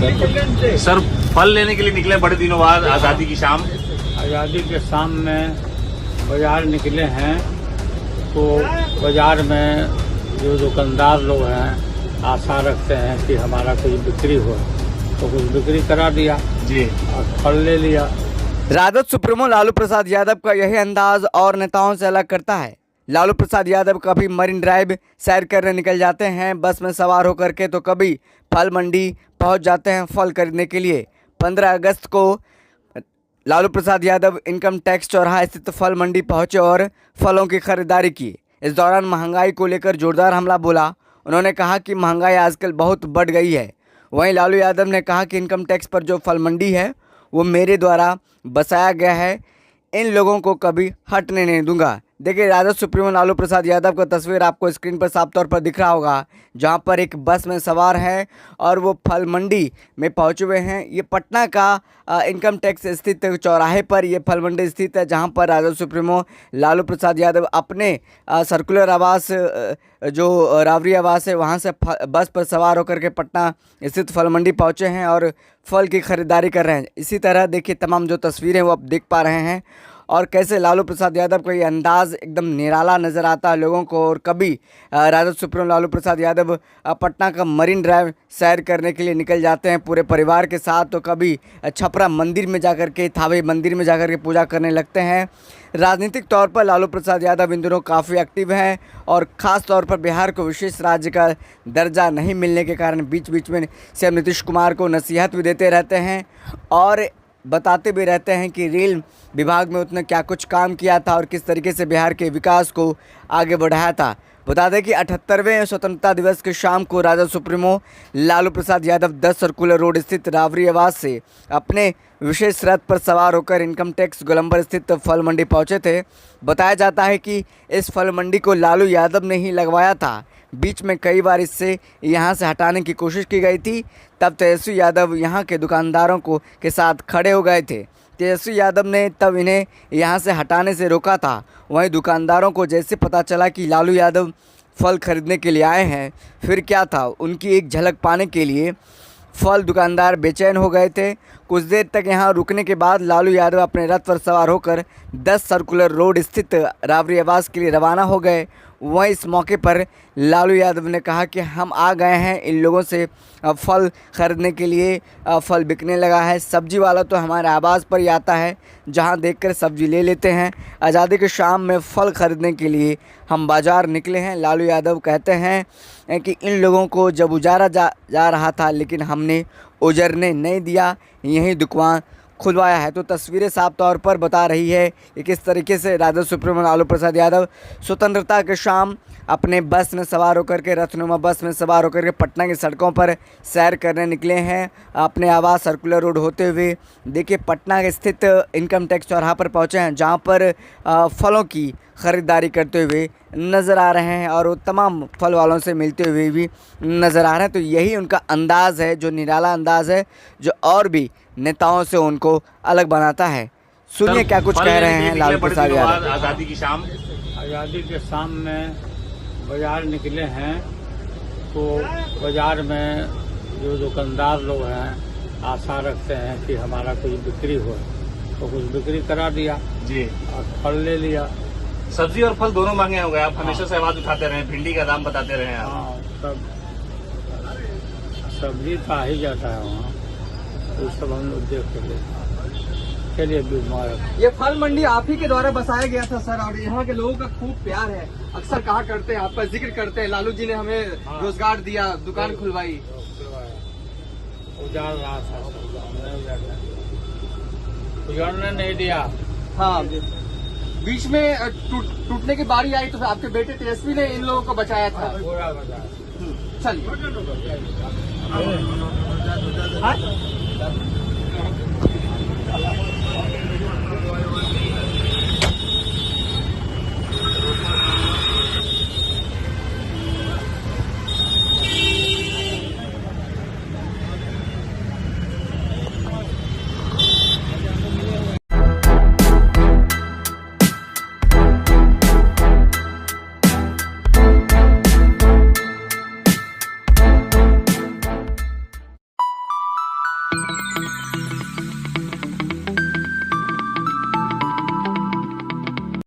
Sir फल लेने के लिए निकले बड़े दिनों बाद आज़ादी की शाम। आज़ादी के शाम में बाजार निकले हैं तो बाजार में जो दुकानदार लोग हैं आशा रखते हैं कि हमारा कुछ बिक्री हो, तो कुछ बिक्री करा दिया जी और फल ले लिया। राजद सुप्रीमो लालू प्रसाद यादव का यही अंदाज और नेताओं से अलग करता है। लालू प्रसाद यादव कभी मरीन ड्राइव सैर करने निकल जाते हैं बस में सवार होकर के, तो कभी फल मंडी पहुंच जाते हैं फल खरीदने के लिए। 15 अगस्त को लालू प्रसाद यादव इनकम टैक्स चौराहा स्थित फल मंडी पहुंचे और फलों की खरीदारी की। इस दौरान महंगाई को लेकर जोरदार हमला बोला। उन्होंने कहा कि महंगाई आजकल बहुत बढ़ गई है। वहीं लालू यादव ने कहा कि इनकम टैक्स पर जो फल मंडी है वो मेरे द्वारा बसाया गया है, इन लोगों को कभी हटने नहीं दूंगा। देखिए, राजद सुप्रीमो लालू प्रसाद यादव का तस्वीर आपको स्क्रीन पर साफ तौर पर दिख रहा होगा, जहां पर एक बस में सवार हैं और वो फल मंडी में पहुंचे हुए हैं। ये पटना का इनकम टैक्स स्थित चौराहे पर ये फल मंडी स्थित है, जहां पर राजद सुप्रीमो लालू प्रसाद यादव अपने सर्कुलर आवास जो रावरी आवास है वहां से बस पर सवार होकर के पटना स्थित फल मंडी पहुंचे हैं और फल की खरीदारी कर रहे हैं। इसी तरह देखिए तमाम जो तस्वीरें वो आप देख पा रहे हैं और कैसे लालू प्रसाद यादव का ये अंदाज़ एकदम निराला नज़र आता है लोगों को। और कभी राजद सुप्रीमो लालू प्रसाद यादव पटना का मरीन ड्राइव सैर करने के लिए निकल जाते हैं पूरे परिवार के साथ, तो कभी छपरा मंदिर में जाकर के, थावे मंदिर में जाकर के पूजा करने लगते हैं। राजनीतिक तौर पर लालू प्रसाद यादव इन दिनों काफ़ी एक्टिव हैं और ख़ास तौर पर बिहार को विशेष राज्य का दर्जा नहीं मिलने के कारण बीच बीच में सीएम नीतीश कुमार को नसीहत भी देते रहते हैं और बताते भी रहते हैं कि रेल विभाग में उसने क्या कुछ काम किया था और किस तरीके से बिहार के विकास को आगे बढ़ाया था। बता दें कि 78वें स्वतंत्रता दिवस की शाम को Rajad supremo Lalu Prasad Yadav 10 circular road स्थित रावरी आवास से अपने विशेष रथ पर सवार होकर इनकम टैक्स गोलंबर स्थित फल मंडी पहुंचे थे। बताया जाता है कि इस फल मंडी को लालू यादव ने ही लगवाया था। बीच में कई बार इससे यहाँ से हटाने की कोशिश की गई थी, तब तेजस्वी यादव यहाँ के दुकानदारों के साथ खड़े हो गए थे। तेजस्वी यादव ने तब इन्हें यहाँ से हटाने से रोका था। वहीं दुकानदारों को जैसे पता चला कि लालू यादव फल खरीदने के लिए आए हैं, फिर क्या था, उनकी एक झलक पाने के लिए फल दुकानदार बेचैन हो गए थे। कुछ देर तक यहाँ रुकने के बाद लालू यादव अपने रथ पर सवार होकर 10 सर्कुलर रोड स्थित रावरी आवास के लिए रवाना हो गए। वहीं इस मौके पर लालू यादव ने कहा कि हम आ गए हैं इन लोगों से फल खरीदने के लिए, फल बिकने लगा है। सब्जी वाला तो हमारे आवास पर ही आता है, जहां देखकर सब्जी ले लेते हैं। आज़ादी की शाम में फल खरीदने के लिए हम बाज़ार निकले हैं। लालू यादव कहते हैं कि इन लोगों को जब उजारा जा रहा था, लेकिन हमने उजरने नहीं दिया, यही दुकान खुलवाया है। तो तस्वीरें साफ तौर पर बता रही है कि किस तरीके से राजद सुप्रीमो लालू प्रसाद यादव स्वतंत्रता के शाम अपने बस में सवार होकर के, रथनुमा बस में सवार होकर के पटना की सड़कों पर सैर करने निकले हैं। अपने आवास सर्कुलर रोड होते हुए देखिए पटना के स्थित इनकम टैक्स चौराहा पर पहुंचे हैं, जहां पर फलों की ख़रीदारी करते हुए नज़र आ रहे हैं और वो तमाम फल वालों से मिलते हुए भी नज़र आ रहे हैं। तो यही उनका अंदाज़ है, जो निराला अंदाज़ है, जो और भी नेताओं से उनको अलग बनाता है। सुनिए क्या कुछ कह रहे हैं लालू प्रसाद यादव। आज़ादी की शाम। आज़ादी के शाम में बाजार निकले हैं तो बाजार में जो दुकानदार लोग हैं आशा रखते हैं कि हमारा कुछ बिक्री हो, तो कुछ बिक्री करा दिया जी और फल ले लिया। सब्जी और फल दोनों महंगे हो गए। आप हमेशा से आवाज उठाते रहे, भिंडी का दाम बताते रहे आप। हाँ, सब सब्जी तो आ ही जाता है वहाँ, तो सब हम लोग देख लेते। चलिए मुबारक। ये फल मंडी आप ही के द्वारा बसाया गया था सर, और यहाँ के लोगों का खूब प्यार है। अक्सर कहा करते हैं, आपका जिक्र करते हैं, लालू जी ने हमें रोजगार दिया, दुकान खुलवाई। उजाड़ रहा था, उजाड़ने नहीं दिया। हाँ, बीच में टूटने की बारी आई तो आपके बेटे तेजस्वी ने इन लोगों को बचाया था। पूरा बचा। चलिए।